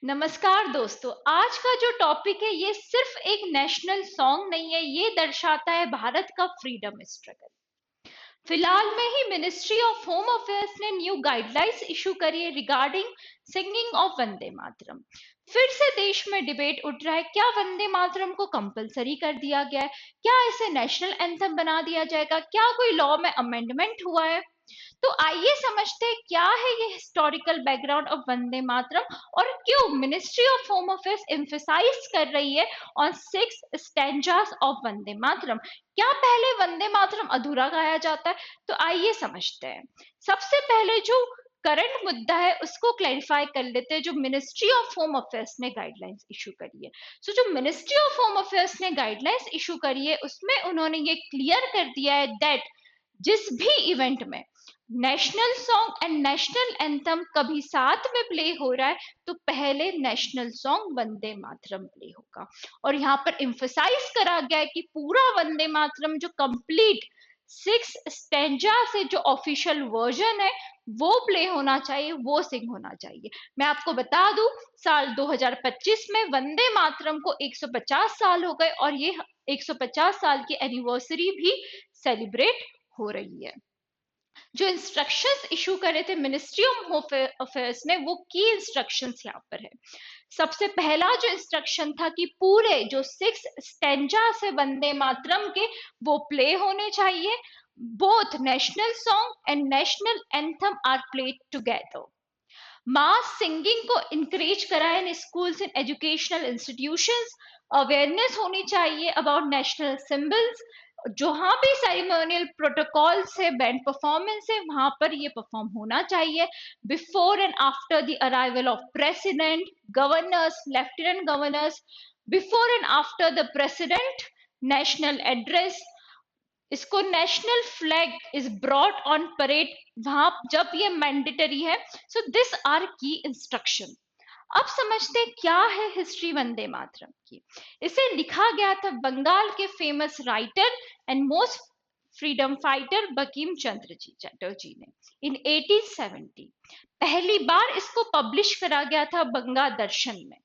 नमस्कार दोस्तों। आज का जो टॉपिक है ये सिर्फ एक नेशनल सॉन्ग नहीं है, ये दर्शाता है भारत का फ्रीडम स्ट्रगल। फिलहाल में ही मिनिस्ट्री ऑफ होम अफेयर्स ने न्यू गाइडलाइंस इशू करी है रिगार्डिंग सिंगिंग ऑफ वंदे मातरम। फिर से देश में डिबेट उठ रहा है, क्या वंदे मातरम को कंपलसरी कर दिया गया है, क्या इसे नेशनल एंथम बना दिया जाएगा, क्या कोई लॉ में अमेंडमेंट हुआ है। तो आइए समझते हैं क्या है ये historical background of Vande Mataram और क्यों Ministry of home Affairs emphasise कर रही है on 6 stanzas of Vande Mataram. क्या पहले वंदे मातरम अधूरा गाया जाता है? तो आइए समझते हैं। सबसे पहले जो करंट मुद्दा है उसको क्लैरिफाई कर लेते हैं, जो मिनिस्ट्री ऑफ होम अफेयर्स ने गाइडलाइंस इशू करी है। सो जो मिनिस्ट्री ऑफ होम अफेयर्स ने गाइडलाइंस इशू करी है उसमें उन्होंने ये क्लियर कर दिया है दैट जिस भी इवेंट में national song and national anthem कभी साथ में प्ले हो रहा है तो पहले national song Vande Mataram play होगा। और यहाँ पर इम्फोसाइज करा गया है कि पूरा वंदे मातरम जो कंप्लीट 6 स्टैंजा से जो ऑफिशियल वर्जन है वो प्ले होना चाहिए, वो सिंग होना चाहिए। मैं आपको बता दूं, साल 2025 में वंदे मातरम को 150 साल हो गए और ये 150 साल की एनिवर्सरी भी सेलिब्रेट हो रही है। जो इंस्ट्रक्शंस इशू करे थे मिनिस्ट्री ऑफ होम अफेयर्स ने, वो की इंस्ट्रक्शंस यहाँ पर है। सबसे पहला जो इंस्ट्रक्शन था कि पूरे जो 6 स्टैंजा से वंदे मातरम के वो प्ले होने चाहिए। Both national song and national anthem are played together. Mass singing को इंकरेज करा in schools in educational institutions. Awareness होनी चाहिए अबाउट नेशनल सिंबल्स। जहां भी सेरेमोनियल प्रोटोकॉल से बैंड परफॉर्मेंस है वहां पर ये परफॉर्म होना चाहिए। Before and after the arrival of president, governors, lieutenant governors, before and after the president, national address, इसको national flag is brought on parade, वहां जब ये मैंडेटरी है। सो दिस आर की इंस्ट्रक्शन। अब समझते हैं क्या है हिस्ट्री वंदे मातरम की। इसे लिखा गया था बंगाल के famous writer and most freedom fighter Bankim Chandra ji Chatterjee ने इन 1870। पहली बार इसको पब्लिश करा गया था बंगा दर्शन में।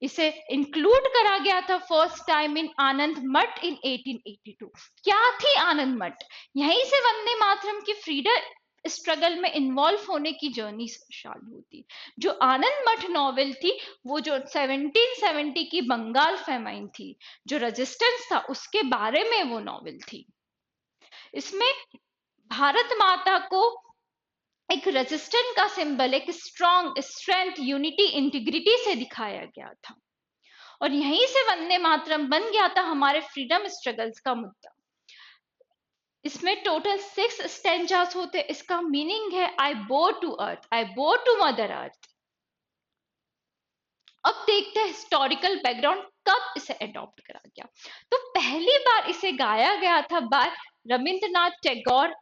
इसे इंक्लूड करा गया था फर्स्ट टाइम इन आनंद मठ इन 1882। क्या थी आनंद मठ? यहीं से वंदे मातरम की फ्रीडम स्ट्रगल में इन्वॉल्व होने की जर्नी चालू होती। जो आनंद मठ नॉवेल थी वो जो 1770 की बंगाल फेमाइन थी, जो रेजिस्टेंस था उसके बारे में वो नॉवेल थी। इसमें भारत माता को एक रेजिस्टेंट का सिंबल, एक स्ट्रॉन्ग स्ट्रेंथ, यूनिटी, इंटीग्रिटी से दिखाया गया था। और यहीं से वंदे मातरम बन गया था हमारे फ्रीडम स्ट्रगल्स का मुद्दा। इसमें टोटल 6 स्टेंजास होते। इसका मीनिंग है आई बो टू अर्थ, आई बो टू मदर अर्थ। अब देखते हैं हिस्टोरिकल बैकग्राउंड, कब इसे अडॉप्ट करा गया। तो पहली बार इसे गाया गया था by Rabindranath Tagore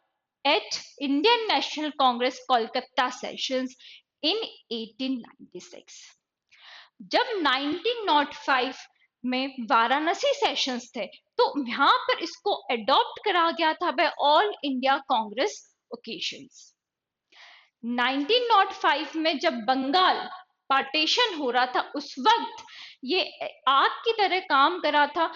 at Indian National Congress Kolkata sessions in 1896। जब 1905 में वाराणसी सेशंस थे तो यहां पर इसको अडॉप्ट करा गया था by all India Congress occasions. 1905 में जब बंगाल पार्टीशन हो रहा था उस वक्त ये आग की तरह काम करा था।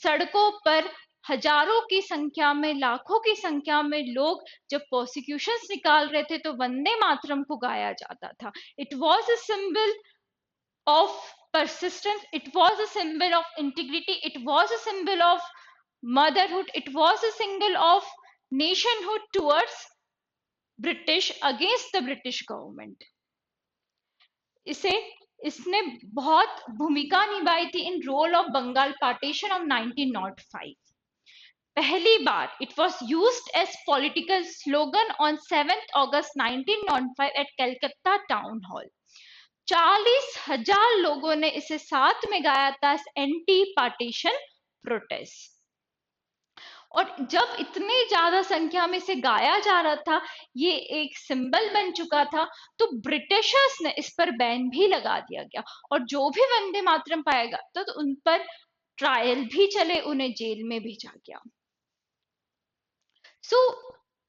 सड़कों पर हजारों की संख्या में, लाखों की संख्या में लोग जब प्रोसिक्यूशंस निकाल रहे थे तो वंदे मातरम को गाया जाता था। It was a symbol of persistence, it was a symbol of integrity, it was a symbol of motherhood, it was a symbol of nationhood towards british, against the british government। इसे इसने बहुत भूमिका निभाई थी in role of Bengal partition of 1905। पहली बार it was used as political slogan on 7 August 1905 at Calcutta town hall. 40,000 लोगों ने इसे साथ में गाया था एंटी पार्टीशन प्रोटेस्ट। और जब इतने ज्यादा संख्या में इसे गाया जा रहा था, ये एक सिंबल बन चुका था, तो ब्रिटिशर्स ने इस पर बैन भी लगा दिया गया और जो भी वंदे मातरम पाएगा तो उन पर ट्रायल भी चले, उन्हें जेल में भेजा गया। सो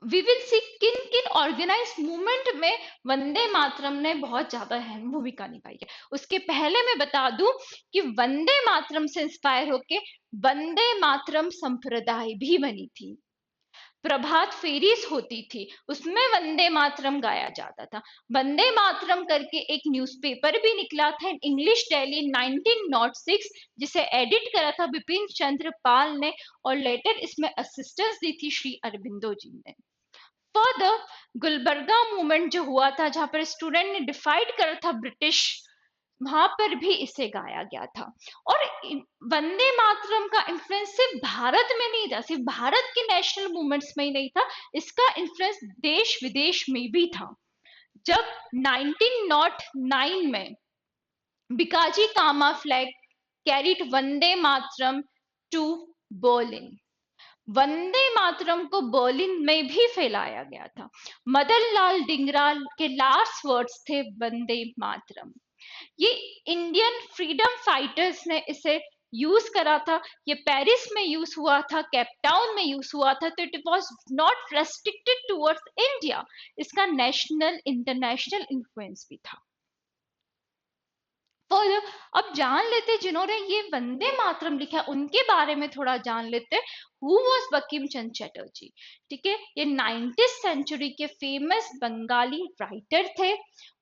वी विल सी किन किन ऑर्गेनाइज मूवमेंट में वंदे मातरम ने बहुत ज्यादा अहम भूमिका निभाई है। उसके पहले मैं बता दूं कि वंदे मातरम से इंस्पायर होके वंदे मातरम संप्रदाय भी बनी थी। प्रभात फेरीज होती थी, उसमें वंदे मातरम गाया जाता था। वंदे मातरम करके एक न्यूज़पेपर भी निकला था इन इंग्लिश डेली 1906, जिसे एडिट करा था बिपिन चंद्र पाल ने, और लेटर इसमें असिस्टेंस दी थी श्री अरबिंदो जी ने। फर्दर गुलबर्गा मूवमेंट जो हुआ था, जहां पर स्टूडेंट ने डिफाइड करा था ब्रिटिश, वहां पर भी इसे गाया गया था। और वंदे मातरम का इन्फ्लुएंस सिर्फ भारत में नहीं था, सिर्फ भारत के नेशनल मूवमेंट्स में ही नहीं था, इसका इन्फ्लुएंस देश विदेश में भी था। जब 1909 में Bhikaji Cama flag carried Vande Mataram to Berlin, Vande Mataram को बर्लिन में भी फैलाया गया था। मदन लाल डिंगराल के लास्ट वर्ड्स थे वंदे मातरम। ये इंडियन फ्रीडम फाइटर्स ने इसे यूज करा था। ये पेरिस में यूज हुआ था, केपटाउन में यूज हुआ था, तो it was not restricted towards India. इसका नेशनल इंटरनेशनल इन्फ्लुएंस भी था। और अब जान लेते जिन्होंने ये वंदे मातरम लिखा है उनके बारे में थोड़ा जान लेते। Who was Bankim Chandra Chatterjee? ठीक है, ये 19th सेंचुरी के फेमस बंगाली राइटर थे,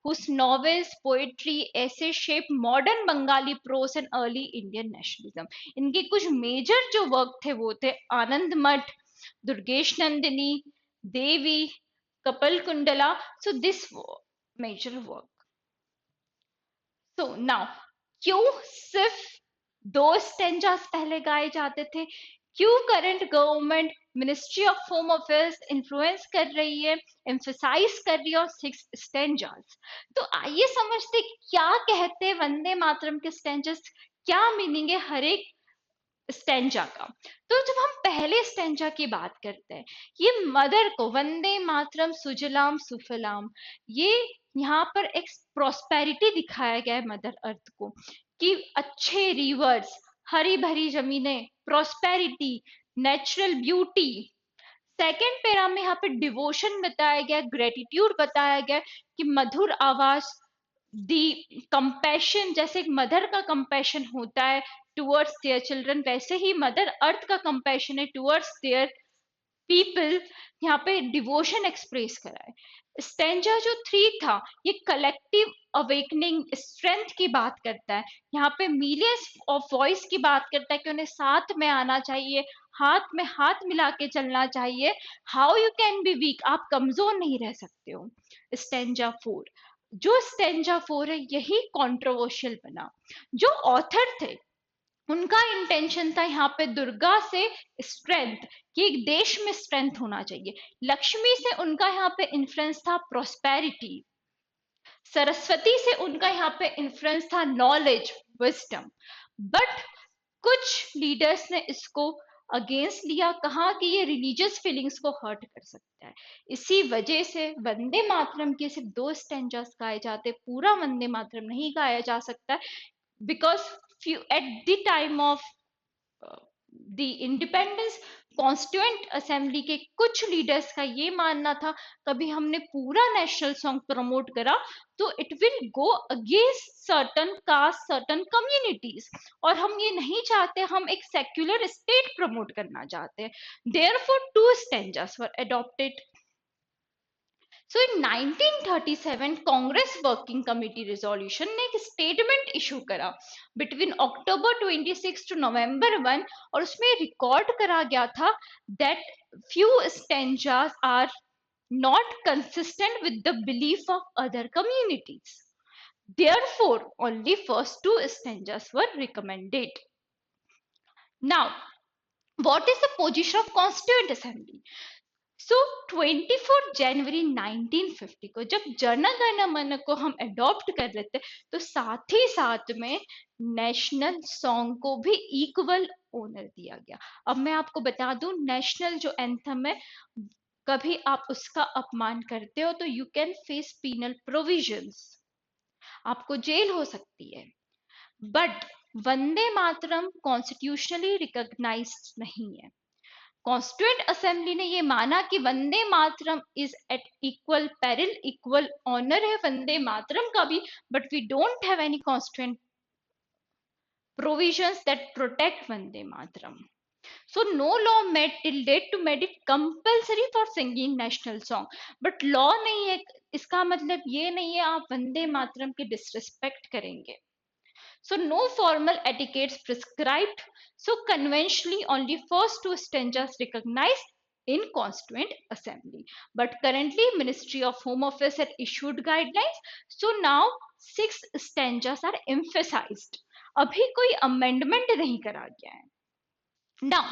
whose novels, poetry, essay shape modern Bengali prose and early Indian nationalism. इनके कुछ मेजर जो वर्क थे वो थे Anand Math, Durgesh Nandini, Devi, Kapalkundala. So this major work. So now, क्यों सिर्फ दो स्टेंजास पहले गाए जाते थे? क्यों current government ministry of home affairs influence कर रही है, एम्फेसाइज कर रही है 6 स्टेंजास? तो आइए समझते क्या कहते हैं वंदे मातरम के स्टेंजास, क्या मीनिंग है हर एक स्टेंजा का। तो जब हम पहले स्टेंजा की बात करते हैं, ये मदर को वंदे मातरम सुजलाम सुफलाम, ये यहाँ पर एक प्रोस्पेरिटी दिखाया गया है मदर अर्थ को, कि अच्छे रिवर्स, हरी भरी जमीनें, prosperity, natural beauty. Second para में यहाँ पे डिवोशन बताया गया, ग्रेटिट्यूड बताया गया, कि मधुर आवाज, दी कंपैशन, जैसे एक मदर का कंपैशन होता है टुवर्ड्स देयर चिल्ड्रन, वैसे ही मदर अर्थ का कंपैशन है टुवर्ड्स देयर पीपल। यहाँ पे डिवोशन एक्सप्रेस करा है। स्टेंजा जो 3 था, ये कलेक्टिव अवेकनिंग स्ट्रेंथ की बात करता है। यहाँ पे मिलियंस ऑफ वॉइस की बात करता है कि उन्हें साथ में आना चाहिए, हाथ में हाथ मिला के चलना चाहिए। How you can be weak, आप कमजोर नहीं रह सकते हो। स्टेंजा 4, जो स्टेंजा 4 है यही कंट्रोवर्शियल बना। जो ऑथर थे उनका इंटेंशन था यहाँ पे दुर्गा से स्ट्रेंथ, कि एक देश में स्ट्रेंथ होना चाहिए। लक्ष्मी से उनका यहाँ पे इन्फ्लुएंस था प्रोस्पेरिटी। सरस्वती से उनका यहाँ पे इन्फ्लुएंस था नॉलेज, विजडम। बट कुछ लीडर्स ने इसको अगेंस्ट लिया, कहा कि ये रिलीजियस फीलिंग्स को हर्ट कर सकता है। इसी वजह से वंदे मातरम के सिर्फ 2 स्टेंजास गाए जाते, पूरा वंदे मातरम नहीं गाया जा सकता, because at the time of the independence, constituent assembly के कुछ लीडर्स का ये मानना था, कभी हमने पूरा नेशनल सॉन्ग प्रमोट करा तो it will go against certain caste, certain communities, और हम ये नहीं चाहते, हम एक सेक्युलर स्टेट प्रमोट करना चाहते हैं। Therefore 2 stanzas were adopted. So in 1937 Congress working committee resolution ने एक स्टेटमेंट इशू करा बिटवीन अक्टूबर 26 टू नवंबर 1, और उसमें रिकॉर्ड करा गया था that few stanzas are not consistent with the belief of other communities. Therefore, only first 2 stanzas were recommended. Now, what is the position of Constituent Assembly? सो 24 जनवरी 1950 को जब जन गण मन को हम अडॉप्ट कर लेते, तो साथ ही साथ में नेशनल सॉन्ग को भी इक्वल ओनर दिया गया। अब मैं आपको बता दूं, नेशनल जो एंथम है, कभी आप उसका अपमान करते हो तो you can face penal provisions, आपको जेल हो सकती है। But Vande Mataram constitutionally recognised नहीं है। कॉन्स्टिट्यूएंट असेंबली ने ये माना कि Vande Mataram is at equal peril, equal honour है वंदे मातरम का भी, but we don't have any constituent provisions that protect Vande Mataram. So no law made till date to made it compulsory for singing national song. But law नहीं है, इसका मतलब ये नहीं है आप वंदे मातरम की डिसरिस्पेक्ट करेंगे. So no formal etiquettes prescribed. So conventionally only first two stanzas recognized in Constituent Assembly. But currently Ministry of Home Affairs had issued guidelines. So now 6 stanzas are emphasized. अभी कोई अमेंडमेंट नहीं करा गया है. Now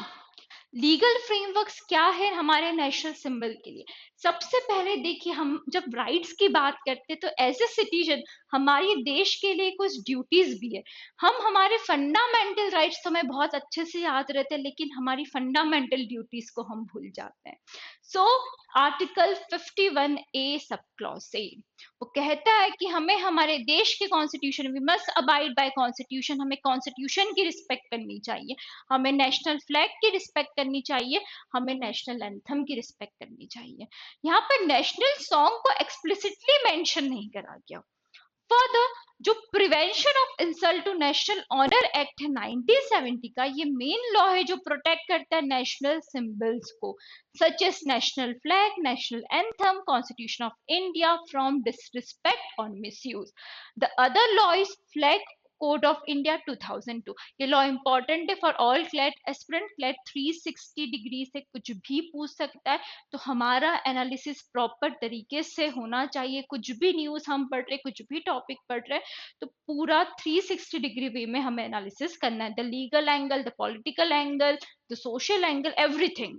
legal frameworks क्या है हमारे national symbol के लिए. सबसे पहले देखिए, हम जब राइट्स की बात करते तो एज ए सिटीजन हमारी देश के लिए कुछ ड्यूटीज भी है. हम हमारे फंडामेंटल राइट्स तो हमें बहुत अच्छे से याद रहते हैं, लेकिन हमारी फंडामेंटल ड्यूटीज को हम भूल जाते हैं. So article 51A sub clause से वो कहता है कि हमें हमारे देश के constitution, we must abide by constitution, हमें कॉन्स्टिट्यूशन की रिस्पेक्ट करनी चाहिए, हमें नेशनल फ्लैग की रिस्पेक्ट करनी चाहिए, हमें नेशनल एंथम की रिस्पेक्ट करनी चाहिए. यहाँ पर नेशनल सॉन्ग को एक्सप्लिसिटली मेंशन नहीं करा गया. फर्दर जो prevention of insult to national honour act है 1970 का, ये मेन लॉ है जो प्रोटेक्ट करता है नेशनल सिंबल्स को, such as national flag, national anthem, constitution of India from disrespect और misuse. The other law is flag code of India 2002. ये लॉ इंपॉर्टेंट है for all CLAT aspirant. CLAT 360 degree से कुछ भी पूछ सकता है, तो हमारा एनालिसिस प्रॉपर तरीके से होना चाहिए. कुछ भी न्यूज हम पढ़ रहे, कुछ भी टॉपिक पढ़ रहे, तो पूरा 360 डिग्री वे में हमें एनालिसिस करना है. The legal angle, the political angle, the social angle, everything.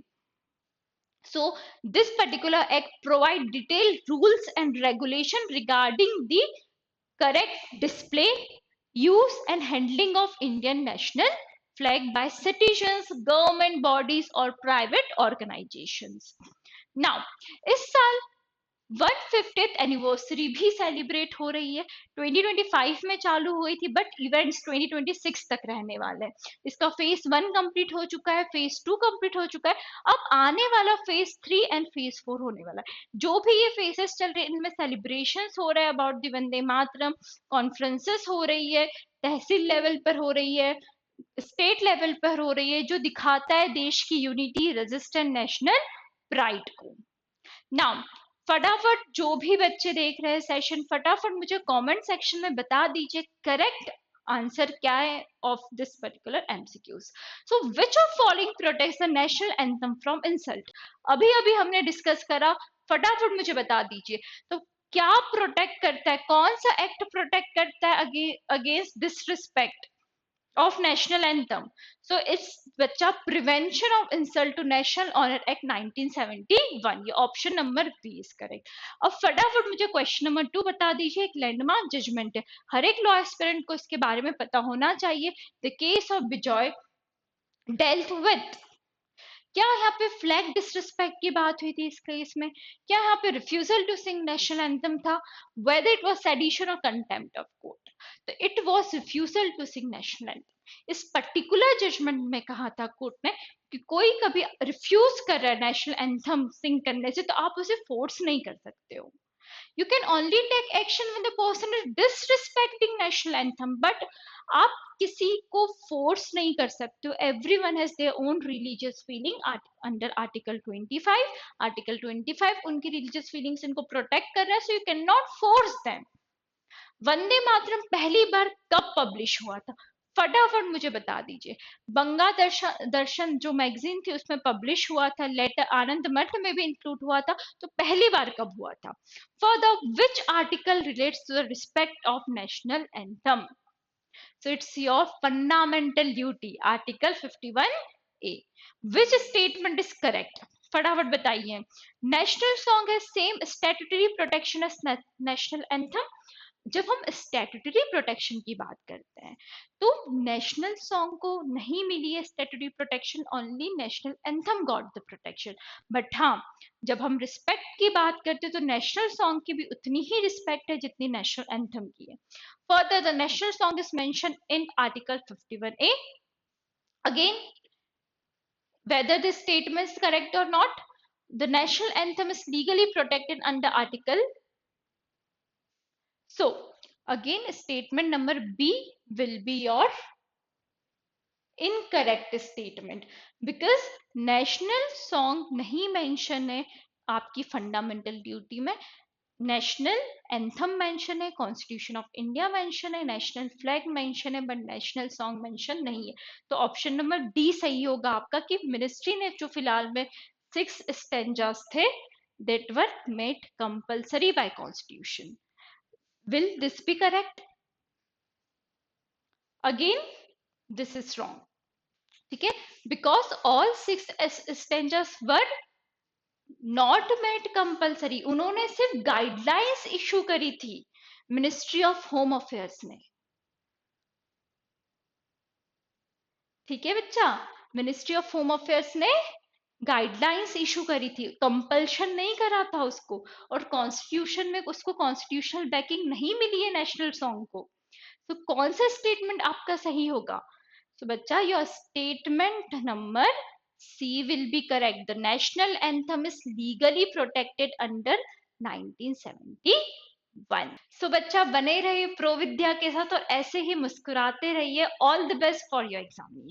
So this particular act provide detailed rules and regulation regarding the correct display, use and handling of Indian national flag by citizens, government bodies or private organizations. Now, इस साल 150th anniversary भी celebrate हो रही है. 2025 में चालू हुई थी, बट इवेंट्स 2026 तक रहने वाले हैं. इसका फेज 1 कंप्लीट हो चुका है, फेज 2 कंप्लीट हो चुका है, अब आने वाला फेज 3 एंड फेज 4 होने वाला है. जो भी ये फेजेस चल रहे हैं इनमें सेलिब्रेशंस हो रहे हैं about the Vande Mataram, conferences हो रही है, तहसील लेवल पर हो रही है, स्टेट लेवल पर हो रही है, जो दिखाता है देश की यूनिटी, रेजिस्टेंट नेशनल प्राइड को. नाउ फटाफट जो भी बच्चे देख रहे हैं सेशन, फटाफट मुझे कमेंट सेक्शन में बता दीजिए करेक्ट आंसर क्या है of this particular MCQs. So which of following protects the national anthem from insult. अभी अभी हमने डिस्कस करा, फटाफट मुझे बता दीजिए. तो क्या प्रोटेक्ट करता है, कौन सा एक्ट प्रोटेक्ट करता है against disrespect of national anthem. So it's बच्चा prevention of insult to national honor act 1971. ये option number B is correct. अब फटाफट मुझे क्वेश्चन नंबर 2 बता दीजिए. एक लैंडमार्क जजमेंट है, हर एक लॉ एस्पिरेंट को इसके बारे में पता होना चाहिए. The case of Bijoy dealt with. क्या यहाँ पे फ्लैग डिसरिस्पेक्ट की बात हुई थी इस केस में, क्या यहाँ पे refusal to sing national anthem था, वेदर इट वाज सेडिशन और कंटेम्प्ट ऑफ कोर्ट. तो it was refusal to sing national anthem. इस पर्टिकुलर जजमेंट में कहा था कोर्ट ने कि कोई कभी रिफ्यूज कर रहा है नेशनल एंथम सिंग करने से, तो आप उसे फोर्स नहीं कर सकते हो. You can only take action when the person is disrespecting national anthem, but आप किसी को फोर्स नहीं कर सकते हो. Everyone has their own religious feeling under article 25. Article 25 उनकी रिलीजियस फीलिंग्स इनको प्रोटेक्ट कर रहा है, so you can not force them. Vande Mataram पहली बार कब पब्लिश हुआ था, फटाफट मुझे बता दीजिए. बंगा दर्शन जो मैगजीन थी उसमें पब्लिश हुआ था. लेटर आनंद मठ में भी इंक्लूड हुआ था. तो पहली बार कब हुआ था. Further which article relates to the respect of national anthem. So it's your fundamental duty. Article 51A. Which statement is correct? फटाफट बताइए. नेशनल सॉन्ग है same statutory protection as national anthem. जब हम स्टैट्यूटरी प्रोटेक्शन की बात करते हैं तो नेशनल सॉन्ग को नहीं मिली है statutory protection, only national anthem got the protection. But हाँ, जब हम रिस्पेक्ट की बात करते हैं तो नेशनल सॉन्ग की भी उतनी ही रिस्पेक्ट है जितनी नेशनल एंथम की है. Further the national song is mention in article 51A. Again whether this statement is correct or not. The national anthem is legally protected under article. So again, statement number B will be your incorrect statement, because national song नहीं mention है आपकी fundamental duty में. National anthem mention है, constitution of India mention है, national flag mention है, but national song mention नहीं है. तो ऑप्शन नंबर डी सही होगा आपका कि मिनिस्ट्री ने जो फिलहाल में 6 स्टेंजास थे that were made compulsory by constitution. Will this be correct? Again, this is wrong. ठीक है, because all 6 stanzas were not made compulsory. उन्होंने सिर्फ गाइडलाइंस इशू करी थी मिनिस्ट्री ऑफ होम अफेयर्स ने. ठीक है बच्चा, मिनिस्ट्री ऑफ होम अफेयर्स ने गाइडलाइंस इशू करी थी, कंपल्शन नहीं करा था उसको. और कॉन्स्टिट्यूशन में उसको कॉन्स्टिट्यूशनल बैकिंग नहीं मिली है नेशनल सॉन्ग को. तो कौन सा स्टेटमेंट आपका सही होगा? So, बच्चा, your statement number C will be correct. The national anthem is legally protected under 1971. So, बच्चा बने रहिए प्रो विद्या के साथ और ऐसे ही मुस्कुराते रहिए. All the best for your examination.